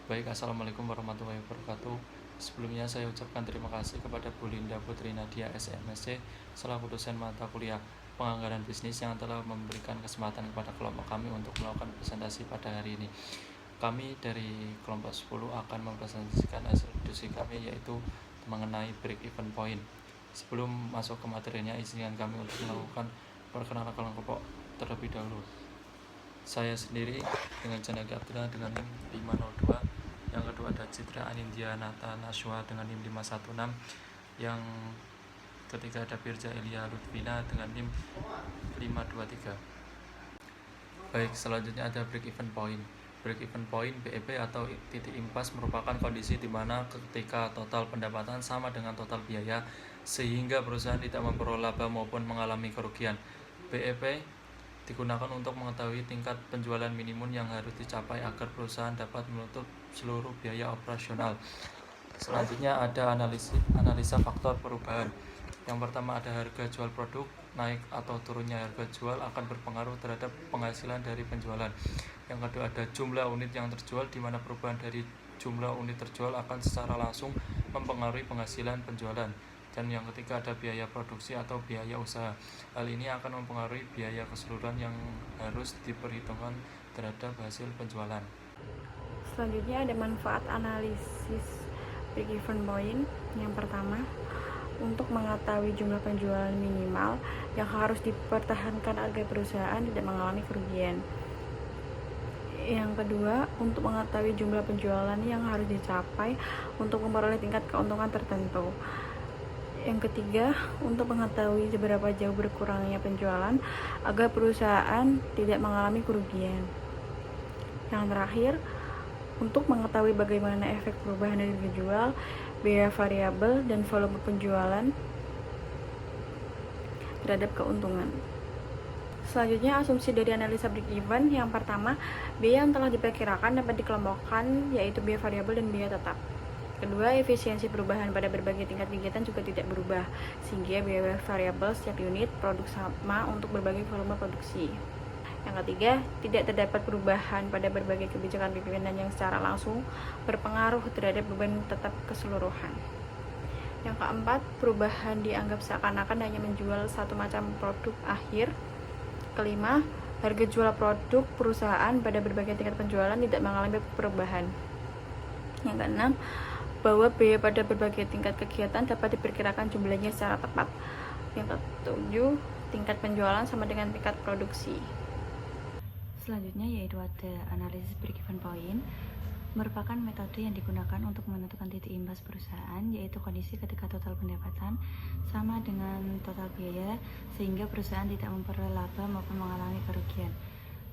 Baik, Assalamualaikum warahmatullahi wabarakatuh. Sebelumnya saya ucapkan terima kasih kepada Bu Linda Putri Nadia SMSC selaku dosen mata kuliah penganggaran bisnis yang telah memberikan kesempatan kepada kelompok kami untuk melakukan presentasi pada hari ini. Kami dari kelompok 10 akan mempresentasikan hasil diskusi kami, yaitu mengenai break-even point. Sebelum masuk ke materinya, izinkan kami untuk melakukan perkenalan kelompok terlebih dahulu. Saya sendiri dengan Janaki Abdullah dengan NIM 502. Yang kedua ada Citra Anindya Nata Naswa dengan NIM 516. Yang ketiga ada Firja Elia Lutfina dengan NIM 523. Baik, selanjutnya ada break even point. Break even point BEP atau titik impas merupakan kondisi di mana ketika total pendapatan sama dengan total biaya sehingga perusahaan tidak memperoleh laba maupun mengalami kerugian. BEP digunakan untuk mengetahui tingkat penjualan minimum yang harus dicapai agar perusahaan dapat menutup seluruh biaya operasional. Selanjutnya ada analisa faktor perubahan. Yang pertama ada harga jual produk. Naik atau turunnya harga jual akan berpengaruh terhadap penghasilan dari penjualan. Yang kedua ada jumlah unit yang terjual, di mana perubahan dari jumlah unit terjual akan secara langsung mempengaruhi penghasilan penjualan. Dan yang ketiga ada biaya produksi atau biaya usaha. Hal ini akan mempengaruhi biaya keseluruhan yang harus diperhitungkan terhadap hasil penjualan. Selanjutnya ada manfaat analisis break-even point. Yang pertama, untuk mengetahui jumlah penjualan minimal yang harus dipertahankan agar perusahaan tidak mengalami kerugian. Yang kedua, untuk mengetahui jumlah penjualan yang harus dicapai untuk memperoleh tingkat keuntungan tertentu. Yang ketiga, untuk mengetahui seberapa jauh berkurangnya penjualan agar perusahaan tidak mengalami kerugian. Yang terakhir, untuk mengetahui bagaimana efek perubahan dari harga jual, biaya variabel, dan volume penjualan terhadap keuntungan. Selanjutnya, asumsi dari analisa break-even. Yang pertama, biaya yang telah diperkirakan dapat dikelompokkan, yaitu biaya variabel dan biaya tetap. Kedua, efisiensi perubahan pada berbagai tingkat kegiatan juga tidak berubah, sehingga biaya variabel setiap unit produk sama untuk berbagai volume produksi. Yang ketiga, tidak terdapat perubahan pada berbagai kebijakan pimpinan yang secara langsung berpengaruh terhadap beban tetap keseluruhan. Yang keempat, perubahan dianggap seakan-akan hanya menjual satu macam produk akhir. Kelima, harga jual produk perusahaan pada berbagai tingkat penjualan tidak mengalami perubahan. Yang keenam, bahwa biaya pada berbagai tingkat kegiatan dapat diperkirakan jumlahnya secara tepat. Yang ketujuh, tingkat penjualan sama dengan tingkat produksi. Selanjutnya yaitu ada analisis break-even point, merupakan metode yang digunakan untuk menentukan titik imbas perusahaan, yaitu kondisi ketika total pendapatan sama dengan total biaya sehingga perusahaan tidak memperoleh laba maupun mengalami kerugian.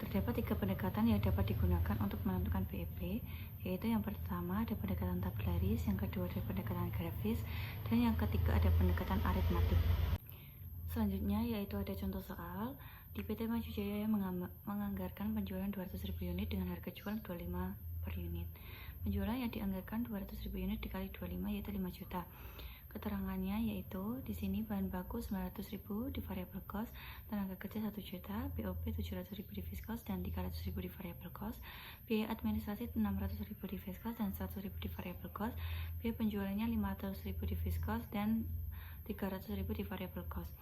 Terdapat 3 pendekatan yang dapat digunakan untuk menentukan BEP, yaitu yang pertama ada pendekatan tabularis, yang kedua ada pendekatan grafis, dan yang ketiga ada pendekatan aritmatik. Selanjutnya yaitu ada contoh soal. Di PT Maju Jaya menganggarkan penjualan 200.000 unit dengan harga jual 25 per unit. Penjualan yang dianggarkan 200.000 unit dikali 25 yaitu 5 juta. Keterangannya yaitu di sini bahan baku 900.000 di variable cost, tenaga kerja 1 juta, BOP 700.000 di fixed cost dan 300.000 di variable cost, biaya administrasi 600.000 di fixed cost dan 100.000 di variable cost, biaya penjualannya 500.000 di fixed cost dan 300.000 di variable cost.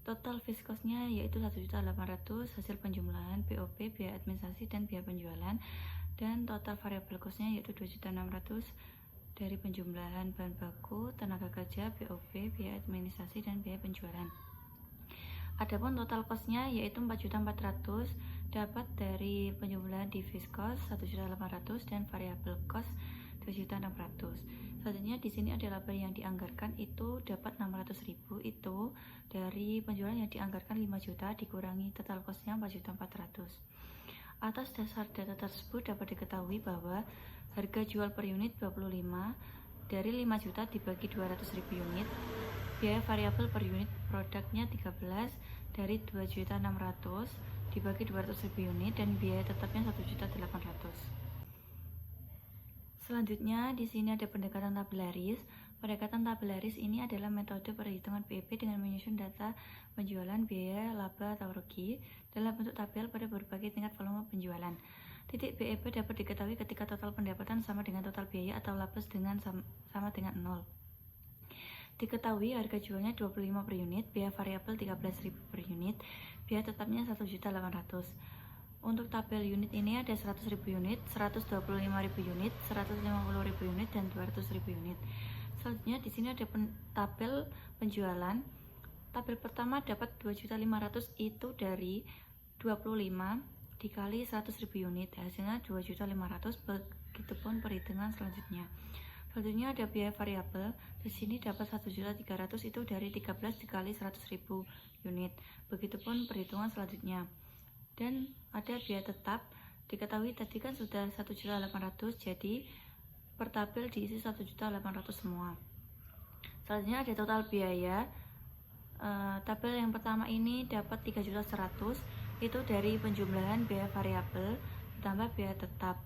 Total fixed cost-nya yaitu 1.800.000 hasil penjumlahan BOP, biaya administrasi dan biaya penjualan, dan total variable cost-nya yaitu 2.600.000 dari penjumlahan bahan baku, tenaga kerja, BOP, biaya administrasi, dan biaya penjualan. Adapun total cost-nya yaitu 4.400.000 dapat dari penjumlahan di fixed cost 1.800.000 dan variable cost 2.600.000. Selanjutnya di sini ada laba yang dianggarkan itu dapat 600.000 itu dari penjualan yang dianggarkan 5 juta dikurangi total cost-nya 4.400.000. Atas dasar data tersebut dapat diketahui bahwa harga jual per unit 25 dari 5 juta dibagi 200.000 unit, biaya variabel per unit produknya 13 dari 2.600.000 dibagi 200.000 unit, dan biaya tetapnya 1.800.000. Selanjutnya di sini ada pendekatan tabularis. Pendekatan tabularis ini adalah metode perhitungan BEP dengan menyusun data penjualan, biaya, laba atau rugi dalam bentuk tabel pada berbagai tingkat volume penjualan. Titik BEP dapat diketahui ketika total pendapatan sama dengan total biaya atau laba sama dengan 0. Diketahui harga jualnya 25 per unit, biaya variabel 13.000 per unit, biaya tetapnya 1.800.000. Untuk tabel unit ini ada 100.000 unit, 125.000 unit, 150.000 unit, dan 200.000 unit. Selanjutnya di sini ada tabel penjualan. Tabel pertama dapat 2.500.000 itu dari 25 dikali 100.000 unit, hasilnya 2.500.000. Begitupun perhitungan selanjutnya. Selanjutnya ada biaya variabel. Di sini dapat 1.300.000 itu dari 13 dikali 100.000 unit. Begitupun perhitungan selanjutnya. Dan ada biaya tetap. Diketahui tadi kan sudah 1.800.000, jadi per tabel diisi 1.800.000 semua. Selanjutnya ada total biaya. Tabel yang pertama ini dapat 3.100.000 itu dari penjumlahan biaya variabel ditambah biaya tetap.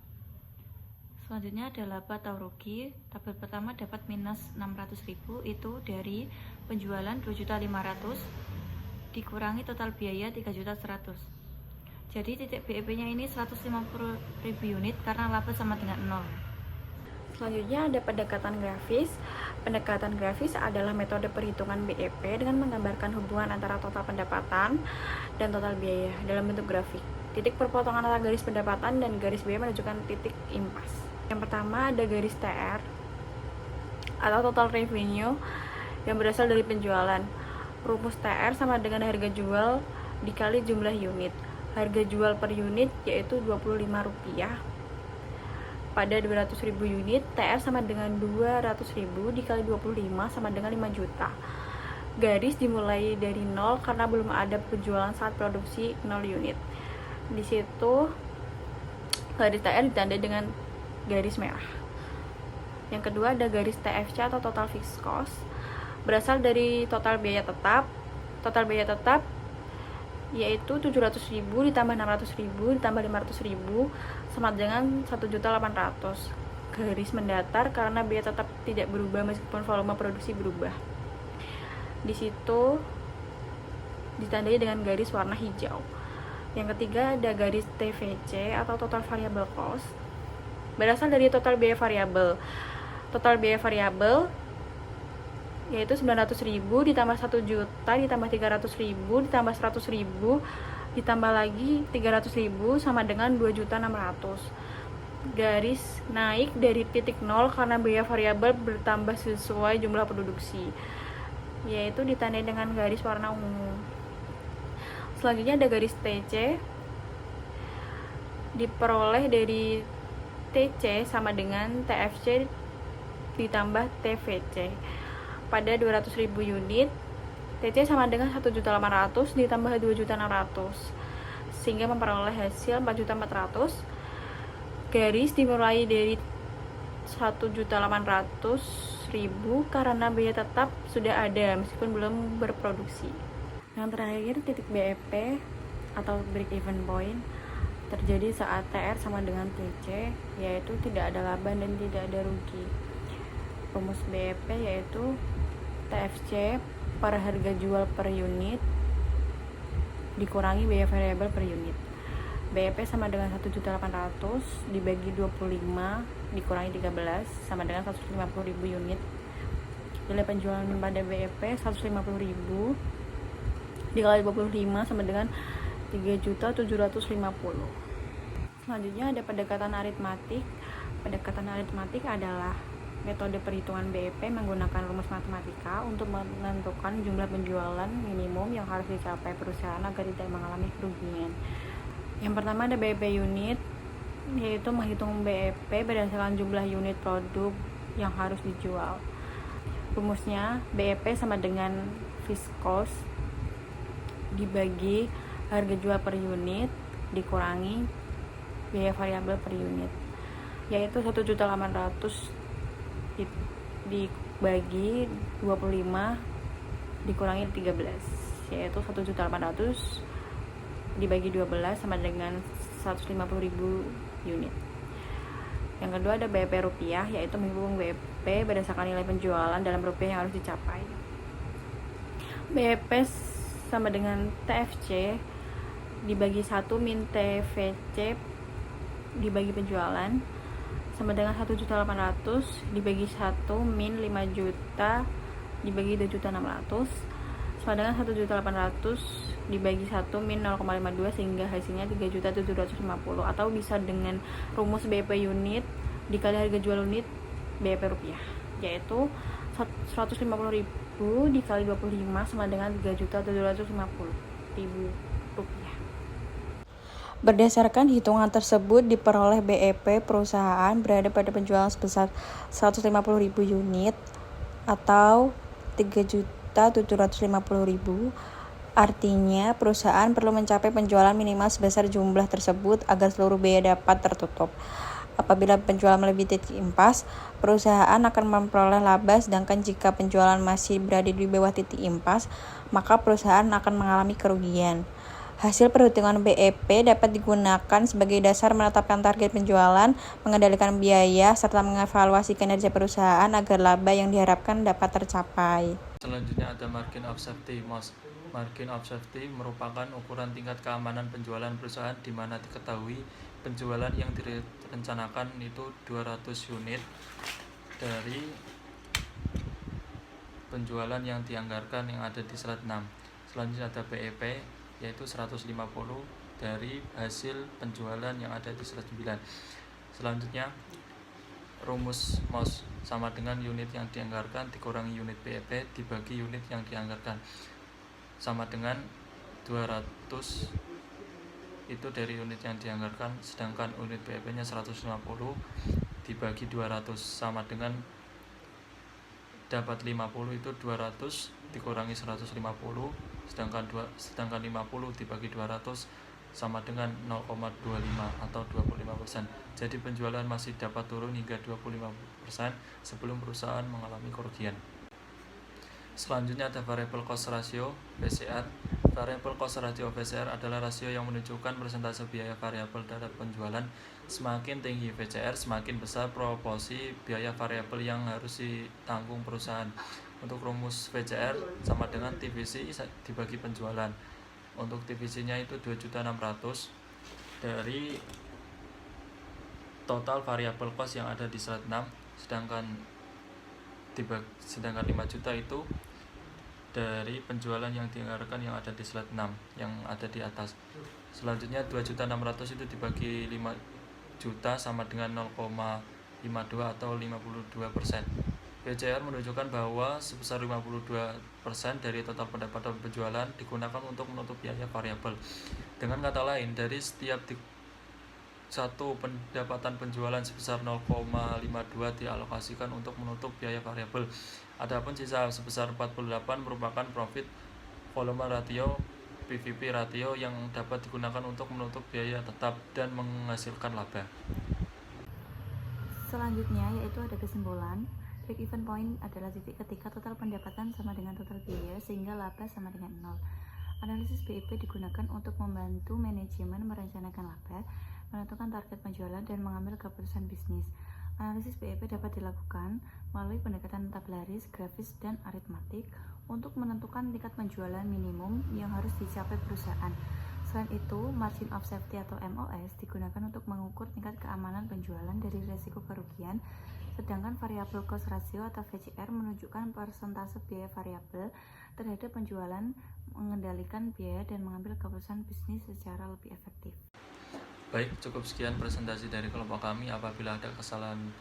Selanjutnya ada laba atau rugi. Tabel pertama dapat minus 600.000 itu dari penjualan 2.500.000 dikurangi total biaya 3.100.000. Jadi titik BEP nya ini 150.000 unit karena laba sama dengan 0. Selanjutnya ada pendekatan grafis. Pendekatan grafis adalah metode perhitungan BEP dengan menggambarkan hubungan antara total pendapatan dan total biaya dalam bentuk grafik. Titik perpotongan antara garis pendapatan dan garis biaya menunjukkan titik impas. Yang pertama ada garis TR atau total revenue yang berasal dari penjualan. Rumus TR sama dengan harga jual dikali jumlah unit. Harga jual per unit yaitu Rp25. Pada 200.000 unit, TR sama dengan 200.000 dikali 25 sama dengan 5 juta. Garis dimulai dari 0 karena belum ada penjualan saat produksi 0 unit. Di situ garis TR ditandai dengan garis merah. Yang kedua ada garis TFC atau total fixed cost. Berasal dari total biaya tetap. Total biaya tetap yaitu 700.000 ditambah 600.000 ditambah 500.000 sama dengan 1.800.000. Garis mendatar karena biaya tetap tidak berubah meskipun volume produksi berubah. Di situ ditandai dengan garis warna hijau. Yang ketiga ada garis TVC atau total variable cost. Berasal dari total biaya variabel. Total biaya variabel yaitu 900.000 ditambah 1 juta ditambah 300.000 ditambah 100.000 ditambah lagi 300.000 sama dengan 2.600.000. Garis naik dari titik 0 karena biaya variabel bertambah sesuai jumlah produksi, yaitu ditandai dengan garis warna ungu. Selanjutnya ada garis TC, diperoleh dari TC sama dengan TFC ditambah TVC. Pada 200.000 unit, TC sama dengan 1.800.000 ditambah 2.600.000 sehingga memperoleh hasil 4.400.000. Garis dimulai dari 1.800.000 karena biaya tetap sudah ada meskipun belum berproduksi. Yang terakhir titik BEP atau break even point terjadi saat TR sama dengan TC, yaitu tidak ada laba dan tidak ada rugi. Rumus BEP yaitu TFC per harga jual per unit dikurangi biaya variabel per unit. BEP sama dengan 1.800.000 dibagi 25 dikurangi 13 sama dengan 150.000 unit. Nilai penjualan pada BEP 150.000 dikali 25 sama dengan 3.750.000. Selanjutnya ada pendekatan aritmatik. Pendekatan aritmatik adalah metode perhitungan BEP menggunakan rumus matematika untuk menentukan jumlah penjualan minimum yang harus dicapai perusahaan agar tidak mengalami kerugian. Yang pertama ada BEP unit, yaitu menghitung BEP berdasarkan jumlah unit produk yang harus dijual. Rumusnya BEP sama dengan fixed cost dibagi harga jual per unit dikurangi biaya variabel per unit, yaitu 1.800.000 dibagi 25 dikurangi 13, yaitu 1.800.000 dibagi 12 sama dengan 150.000 unit. Yang kedua ada BEP rupiah, yaitu menghitung BEP berdasarkan nilai penjualan dalam rupiah yang harus dicapai. BEP sama dengan TFC dibagi 1 min TVC dibagi penjualan sama dengan 1.800.000 dibagi 1 min 5 juta dibagi 2.600.000 sama dengan 1.800.000 dibagi 1 min 0,52 sehingga hasilnya 3.750.000, atau bisa dengan rumus BEP unit dikali harga jual unit BEP rupiah, yaitu 150.000 dikali 25 sama dengan 3.750.000 rupiah. Berdasarkan hitungan tersebut diperoleh BEP perusahaan berada pada penjualan sebesar 150.000 unit atau 3.750.000. Artinya perusahaan perlu mencapai penjualan minimal sebesar jumlah tersebut agar seluruh biaya dapat tertutup. Apabila penjualan melebihi titik impas, perusahaan akan memperoleh laba, sedangkan jika penjualan masih berada di bawah titik impas, maka perusahaan akan mengalami kerugian. Hasil perhitungan BEP dapat digunakan sebagai dasar menetapkan target penjualan, mengendalikan biaya, serta mengevaluasi kinerja perusahaan agar laba yang diharapkan dapat tercapai. Selanjutnya ada margin of safety (MOS). Margin of safety merupakan ukuran tingkat keamanan penjualan perusahaan di mana diketahui penjualan yang direncanakan itu 200 unit dari penjualan yang dianggarkan yang ada di slide 6. Selanjutnya ada BEP, yaitu 150 dari hasil penjualan yang ada di slide 9. Selanjutnya rumus MOS sama dengan unit yang dianggarkan dikurangi unit BEP dibagi unit yang dianggarkan, sama dengan 200 itu dari unit yang dianggarkan, sedangkan unit BEP nya 150 dibagi 200 sama dengan dapat 50, itu 200 dikurangi 150, sedangkan 50 dibagi 200 sama dengan 0,25 atau 25%. Jadi penjualan masih dapat turun hingga 25% sebelum perusahaan mengalami kerugian. Selanjutnya ada variable cost ratio (VCR). Variable cost ratio (VCR) adalah rasio yang menunjukkan persentase biaya variabel terhadap penjualan. Semakin tinggi VCR, semakin besar proporsi biaya variabel yang harus ditanggung perusahaan. Untuk rumus VCR sama dengan TVC dibagi penjualan. Untuk TVC-nya itu 2.600.000 dari total variable cost yang ada di slide 6, sedangkan 5 juta itu dari penjualan yang dianggarkan yang ada di slide 6 yang ada di atas. Selanjutnya 2.600.000 itu dibagi 5 juta sama dengan 0,52 atau 52%. VCR menunjukkan bahwa sebesar 52% dari total pendapatan penjualan digunakan untuk menutup biaya variabel. Dengan kata lain, dari setiap satu pendapatan penjualan sebesar 0,52 dialokasikan untuk menutup biaya variabel. Adapun sisa sebesar 48 merupakan profit volume ratio PVP ratio yang dapat digunakan untuk menutup biaya tetap dan menghasilkan laba. Selanjutnya yaitu ada kesimpulan. Break-even point adalah titik ketika total pendapatan sama dengan total biaya sehingga laba sama dengan 0. Analisis BEP digunakan untuk membantu manajemen merencanakan laba, menentukan target penjualan, dan mengambil keputusan bisnis. Analisis BEP dapat dilakukan melalui pendekatan tabularis, grafis, dan aritmatik untuk menentukan tingkat penjualan minimum yang harus dicapai perusahaan. Selain itu, margin of safety atau MOS digunakan untuk mengukur tingkat keamanan penjualan dari risiko kerugian, sedangkan variable cost ratio atau VCR menunjukkan persentase biaya variabel terhadap penjualan, mengendalikan biaya, dan mengambil keputusan bisnis secara lebih efektif. Baik, cukup sekian presentasi dari kelompok kami. Apabila ada kesalahan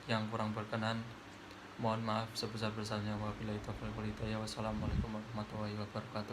yang kurang berkenan, mohon maaf sebesar-besarnya. Wabillahi taufiq wal hidayah. Wassalamualaikum warahmatullahi wabarakatuh.